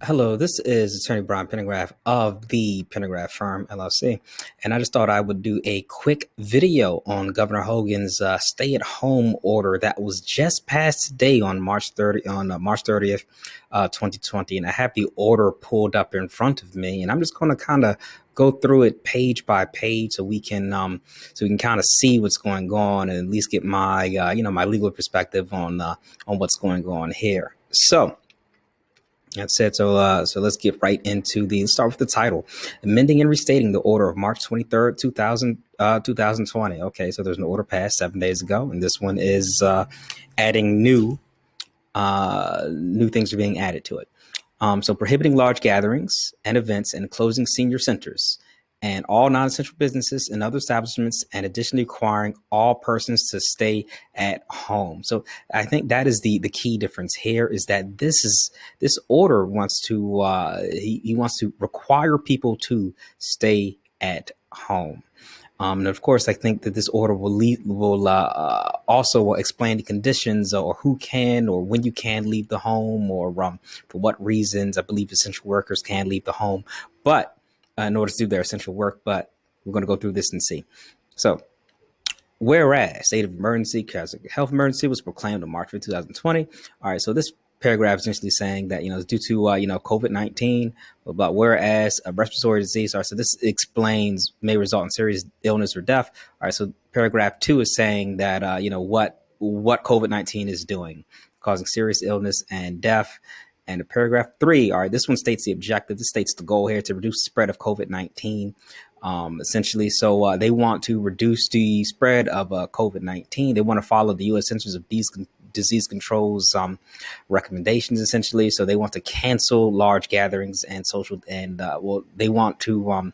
Hello, this is Attorney Brian Pendergraph of the Pendergraph Firm, LLC. And I just thought I would do a quick video on Governor Hogan's stay-at-home order that was just passed today on March 30th, 2020. And I have the order pulled up in front of me, and I'm just going to kind of go through it page by page so we can kind of see what's going on and at least get my my legal perspective on what's going on here. So that's it. So let's get right into let's start with the title: amending and restating the order of March 23rd, 2020. Okay, so there's an order passed 7 days ago, and this one is adding new things are being added to it. So prohibiting large gatherings and events and closing senior centers and all non-essential businesses and other establishments, and additionally requiring all persons to stay at home. So I think that is the key difference here, is that this order wants to he wants to require people to stay at home. And of course, I think that this order will also explain the conditions, or who can or when you can leave the home, or for what reasons. I believe essential workers can leave the home, but in order to do their essential work. But we're going to go through this and see. So, whereas state of emergency, because a health emergency was proclaimed on March 5th, 2020. All right, so this paragraph is essentially saying that, due to, COVID-19, blah, whereas a respiratory disease. All right, so this explains may result in serious illness or death. All right, so paragraph 2 is saying that, what COVID-19 is doing, causing serious illness and death. And paragraph 3, all right, this one states the objective. This states the goal here to reduce the spread of COVID-19. Essentially, so they want to reduce the spread of COVID-19. They want to follow the U.S. Centers of Disease Control's recommendations, essentially. So they want to cancel large gatherings and social, and they want to.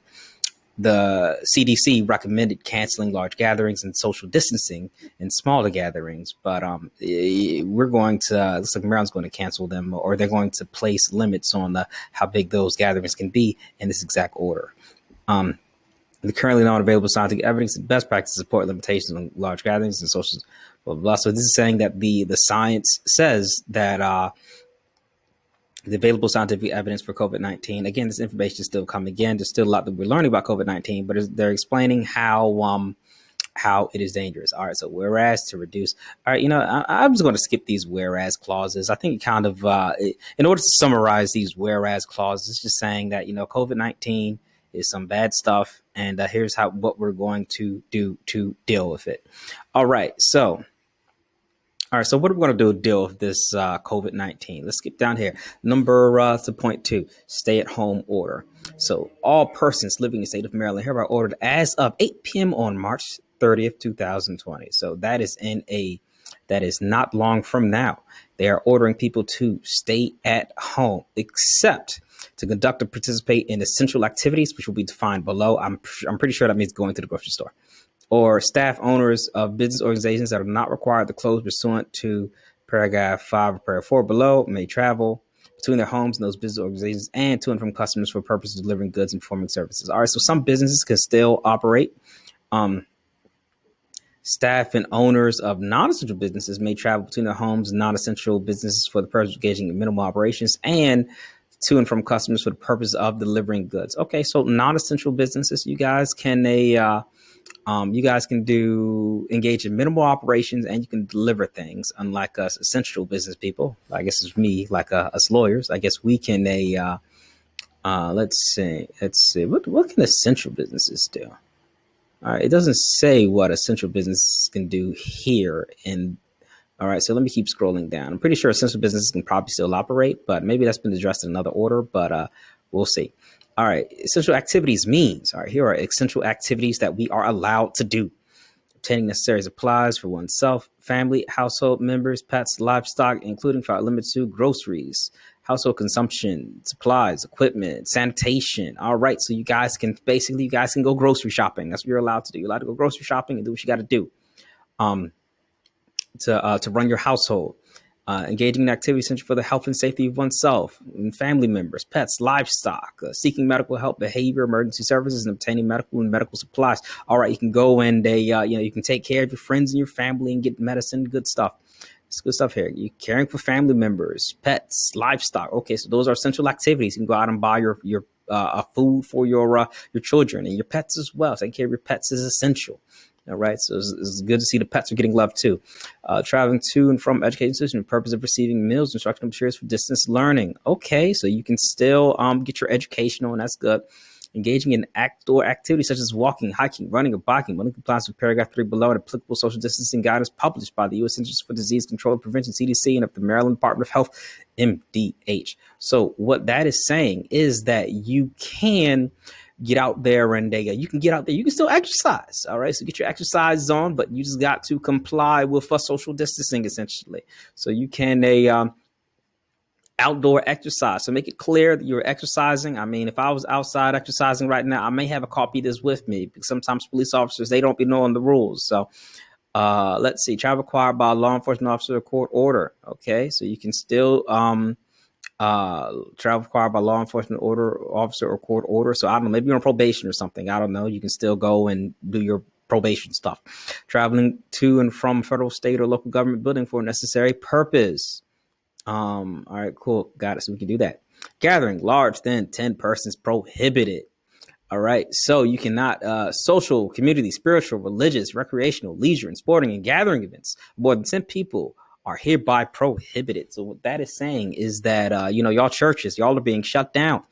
The CDC recommended canceling large gatherings and social distancing in smaller gatherings, but we're going to, looks like Maryland's going to cancel them, or they're going to place limits on how big those gatherings can be in this exact order. The currently non-available scientific evidence and best practice support limitations on large gatherings and social blah, blah, blah. So this is saying that the science says that the available scientific evidence for COVID-19. Again, this information is still coming in. There's still a lot that we're learning about COVID-19, but they're explaining how it is dangerous. All right, so whereas to reduce. All right, I'm just going to skip these whereas clauses. I think kind of in order to summarize these whereas clauses, it's just saying that COVID-19 is some bad stuff, and here's what we're going to do to deal with it. All right, so what are we going to do to deal with this COVID-19? Let's skip down here. Number to point 2, stay-at-home order. So all persons living in the state of Maryland hereby ordered as of 8 p.m. on March 30th, 2020. So that is not long from now. They are ordering people to stay at home, except to conduct or participate in essential activities, which will be defined below. I'm pretty sure that means going to the grocery store. Or staff owners of business organizations that are not required to close pursuant to paragraph 5 or paragraph 4 below may travel between their homes and those business organizations and to and from customers for purposes of delivering goods and performing services. All right, so some businesses can still operate. Staff and owners of non-essential businesses may travel between their homes and non-essential businesses for the purpose of engaging in minimal operations and to and from customers for the purpose of delivering goods. Okay, so non-essential businesses, you guys can engage in minimal operations, and you can deliver things. Unlike us essential business people, I guess it's me, like us lawyers, I guess we can let's see, what can essential businesses do? All right, it doesn't say what essential businesses can do here. All right, so let me keep scrolling down. I'm pretty sure essential businesses can probably still operate, but maybe that's been addressed in another order, but we'll see. All right, essential activities means, all right, here are essential activities that we are allowed to do. Obtaining necessary supplies for oneself, family, household members, pets, livestock, including without limit to groceries, household consumption, supplies, equipment, sanitation. All right, so you guys can go grocery shopping. That's what you're allowed to do. You're allowed to go grocery shopping and do what you got to do to run your household. Engaging in activities essential for the health and safety of oneself and family members, pets, livestock, seeking medical help, behavior, emergency services, and obtaining medical and medical supplies. All right, you can go and you can take care of your friends and your family and get medicine, good stuff. It's good stuff here. You caring for family members, pets, livestock. Okay, so those are essential activities. You can go out and buy your food for your children and your pets as well. Taking care of your pets is essential. All right, so it's good to see the pets are getting love too. Traveling to and from education institution, the purpose of receiving meals, instructional materials for distance learning. Okay, so you can still get your education on. That's good. Engaging in outdoor activities such as walking, hiking, running, or biking, when in compliance with paragraph 3 below and applicable social distancing guidance published by the U.S. Centers for Disease Control and Prevention, CDC, and of the Maryland Department of Health, MDH. So what that is saying is that you can get out there and you can get out there. You can still exercise. All right. So get your exercise on, but you just got to comply with social distancing essentially. So you can outdoor exercise. So make it clear that you're exercising. I mean, if I was outside exercising right now, I may have a copy of this with me because sometimes police officers, they don't be knowing the rules. So let's see, travel required by a law enforcement officer or court order. Okay. So you can still travel required by law enforcement order officer or court order. So I don't know, maybe you're on probation or something. I don't know. You can still go and do your probation stuff. Traveling to and from federal, state, or local government building for a necessary purpose. All right, cool. Got it. So we can do that. Gathering large than 10 persons prohibited. All right. So you cannot social, community, spiritual, religious, recreational, leisure, and sporting and gathering events. More than 10 people are hereby prohibited. So what that is saying is that y'all churches, y'all are being shut down.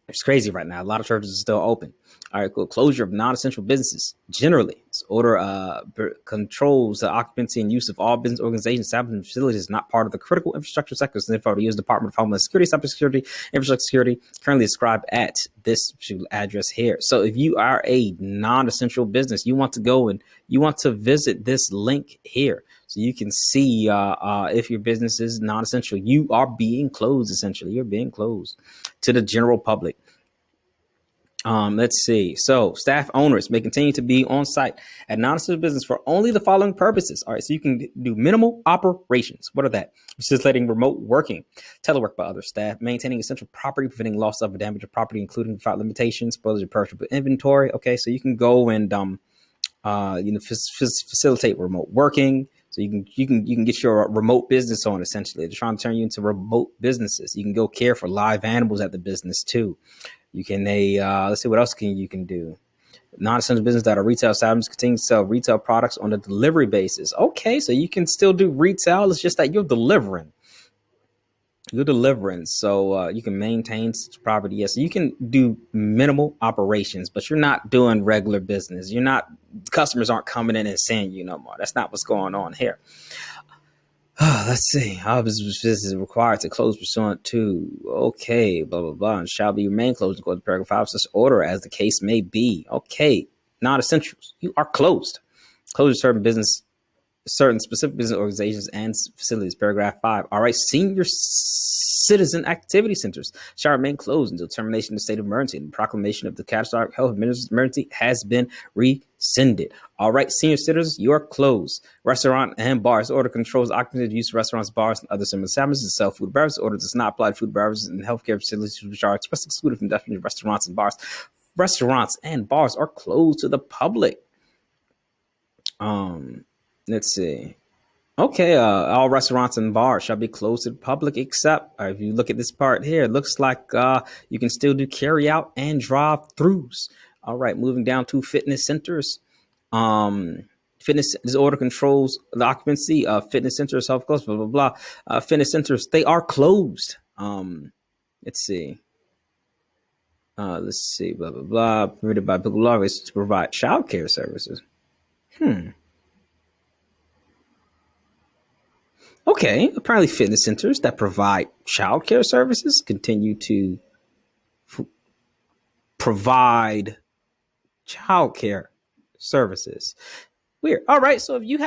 It's crazy right now. A lot of churches are still open. All right, cool. Closure of non-essential businesses. Generally, this order controls the occupancy and use of all business organizations, establishments, and facilities not part of the critical infrastructure sectors. And the U.S. Department of Homeland Security, Cybersecurity, Infrastructure Security, currently described at this address here. So if you are a non-essential business, you want to go and you want to visit this link here. So you can see if your business is non-essential, you are being closed, essentially. You're being closed to the general public. Let's see. So staff owners may continue to be on site at non-essential business for only the following purposes. All right. So you can do minimal operations. What are that? Facilitating remote working, telework by other staff, maintaining essential property, preventing loss of or damage of property, including without limitations, spoilage of perishable inventory. Okay. So you can go and, facilitate remote working. So you can get your remote business on essentially. They're trying to turn you into remote businesses. You can go care for live animals at the business too. You can let's see what else you can do. Non-essential business that are retail establishments continue to sell retail products on a delivery basis. Okay, so you can still do retail. It's just that you're delivering. So you can maintain such property. Yes, so you can do minimal operations, but you're not doing regular business. Customers aren't coming in and seeing you no more. That's not what's going on here. Let's see. How business is required to close pursuant to okay, blah blah blah, and shall be remain closed according to paragraph 5 such order as the case may be. Okay, non-essentials. You are closed. Closure certain specific business organizations and facilities. Paragraph 5. All right, senior citizen activity centers shall remain closed until termination of the state of emergency and the proclamation of the catastrophic health emergency has been rescinded. All right, senior citizens, you are closed. Restaurant and bars order controls occupancy use of restaurants, bars, and other similar establishments to sell food beverages. Order does not apply to food beverages and healthcare facilities which are expressly excluded from definition of restaurants and bars. Restaurants and bars are closed to the public. Let's see. Okay, all restaurants and bars shall be closed to the public except, if you look at this part here, it looks like you can still do carry out and drive-throughs. All right, moving down to fitness centers. Fitness, this order controls the occupancy of fitness centers, health clubs, blah, blah, blah. Fitness centers, they are closed. Let's see. Blah, blah, blah. Permitted by applicable law to provide child care services. Okay, apparently fitness centers that provide child care services continue to provide child care services. Weird. All right, so if you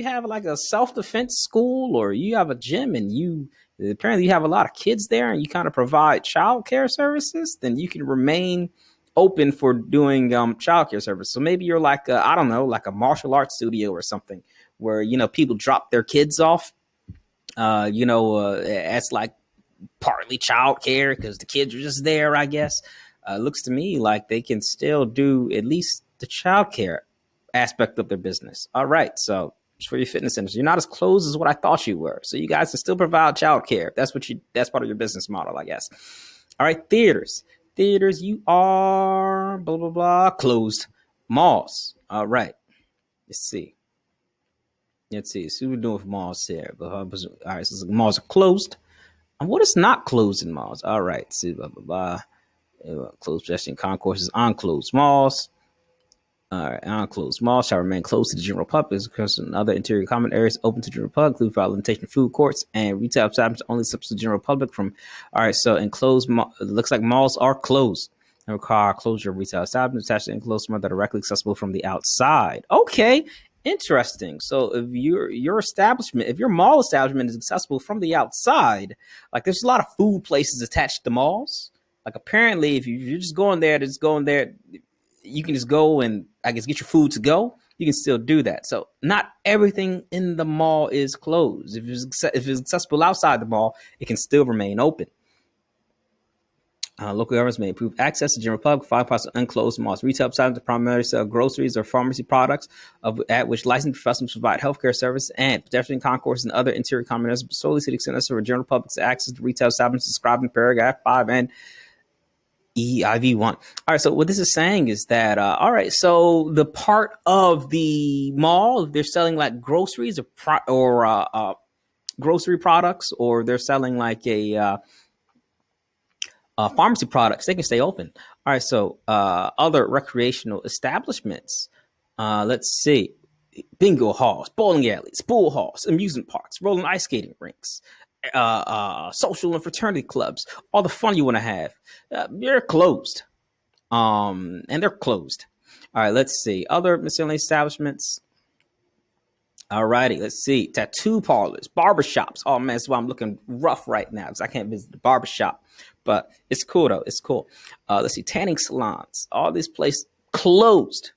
have like a self-defense school or you have a gym and you have a lot of kids there and you kind of provide child care services, then you can remain open for doing child care service. So maybe you're like I don't know, like a martial arts studio or something where people drop their kids off. That's like partly child care because the kids are just there, I guess. Looks to me like they can still do at least the child care aspect of their business. All right, so for your fitness centers. You're not as closed as what I thought you were. So you guys can still provide childcare. That's part of your business model, I guess. All right, theaters. Theaters, you are blah, blah, blah, closed. Malls. All right. Let's see. See what we're doing for malls here. All right, so malls are closed. And what is not closed in malls? All right, see, blah, blah, blah. Closed pedestrian concourses on closed malls. All right, unclosed malls shall remain closed to the general public because in other interior common areas open to the general public, including without limitation of food courts and retail establishments only subject to the general public from. All right, so enclosed, it looks like malls are closed and require closure of retail establishments attached to enclosed malls that are directly accessible from the outside. Okay, interesting. So if your establishment, if your mall establishment is accessible from the outside, like there's a lot of food places attached to malls. Like apparently, if you're just going there, you can just go and I guess get your food to go. You can still do that. So not everything in the mall is closed. If it's accessible outside the mall, it can still remain open. Local governments may improve access to general public, 5 parts of unclosed malls. Retail establishments primarily sell groceries or pharmacy products, at which licensed professionals provide healthcare service and pedestrian concourses and other interior common areas solely to the extent necessary for general public to access to retail establishments described in paragraph 5 and EIV1. All right, so what this is saying is that, all right, so the part of the mall, they're selling like groceries or grocery products, or they're selling like a pharmacy products, they can stay open. All right, so other recreational establishments, let's see, bingo halls, bowling alleys, pool halls, amusement parks, roller ice skating rinks, social and fraternity clubs, all the fun you want to have, they're closed. And they're closed. All right, let's see. Other miscellaneous establishments. All righty, let's see. Tattoo parlors, barbershops. Oh man, that's why I'm looking rough right now because I can't visit the barbershop. But it's cool though. It's cool. Let's see. Tanning salons. All these places closed.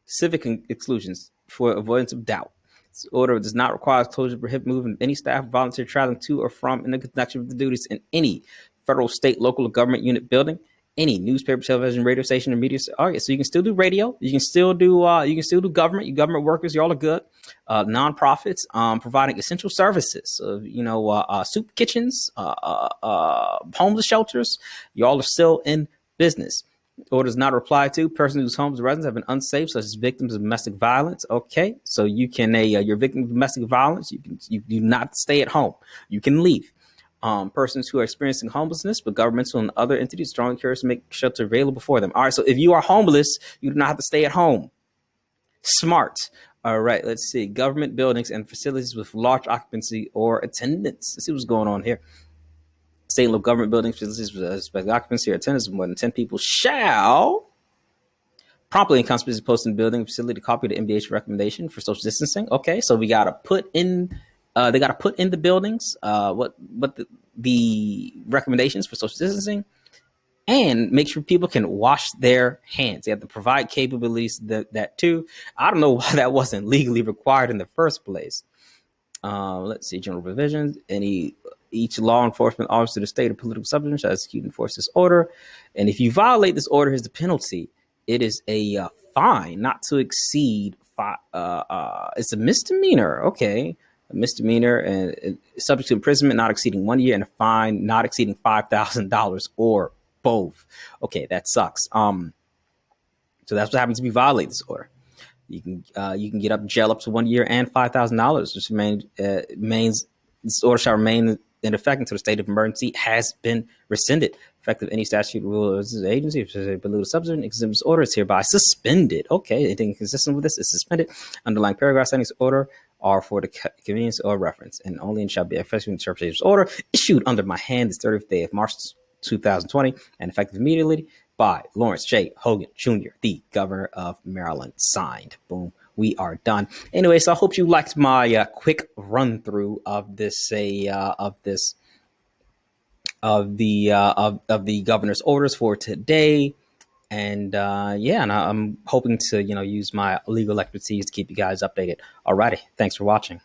Civic exclusions for avoidance of doubt. This order does not require closure to prohibit movement of any staff or volunteer traveling to or from in the connection with the duties in any federal, state, local, or government unit building, any newspaper, television, radio station, or media. Okay, so you can still do radio. You can still do government. You government workers, you all are good. Nonprofits, providing essential services. So, soup kitchens, homeless shelters. You all are still in business. Orders not replied to. Persons whose homes or residents have been unsafe, such as victims of domestic violence. Okay, so you can you're a victim of domestic violence. You do not stay at home. You can leave. Persons who are experiencing homelessness, but governmental and other entities strongly encourage to make shelter available for them. All right, so if you are homeless, you do not have to stay at home. Smart. All right, let's see. Government buildings and facilities with large occupancy or attendance. Let's see what's going on here. State and local government buildings, facilities with occupancy or attendance of more than 10 people shall promptly and conspicuously post in the building facility to copy the MDH recommendation for social distancing. Okay, so we got to put in, they got to put in the buildings what the recommendations for social distancing, and make sure people can wash their hands. They have to provide capabilities that too. I don't know why that wasn't legally required in the first place. Let's see, general provisions. Each law enforcement officer of the state or political subdivision shall execute and enforce this order. And if you violate this order, here's the penalty. It is a fine not to exceed it's a misdemeanor. Okay. A misdemeanor and subject to imprisonment not exceeding 1 year and a fine not exceeding $5,000 or both. Okay, that sucks. So that's what happens if you violate this order. You can get jail up to 1 year and $5,000. Which means this order shall remain in effect until the state of emergency has been rescinded. Effective any statute, rule, or agency, if it's a polluted substance, exempt order is hereby suspended. Okay, anything consistent with this is suspended. Underlying paragraphs in this order are for the convenience or reference, and only and shall be effective interpretation of this order issued under my hand this 30th day of March 2020 and effective immediately by Lawrence J. Hogan Jr., the governor of Maryland. Signed. Boom. We are done. Anyway, so I hope you liked my quick run through of this of the governor's orders for today. And and I'm hoping to use my legal expertise to keep you guys updated. Alrighty, thanks for watching.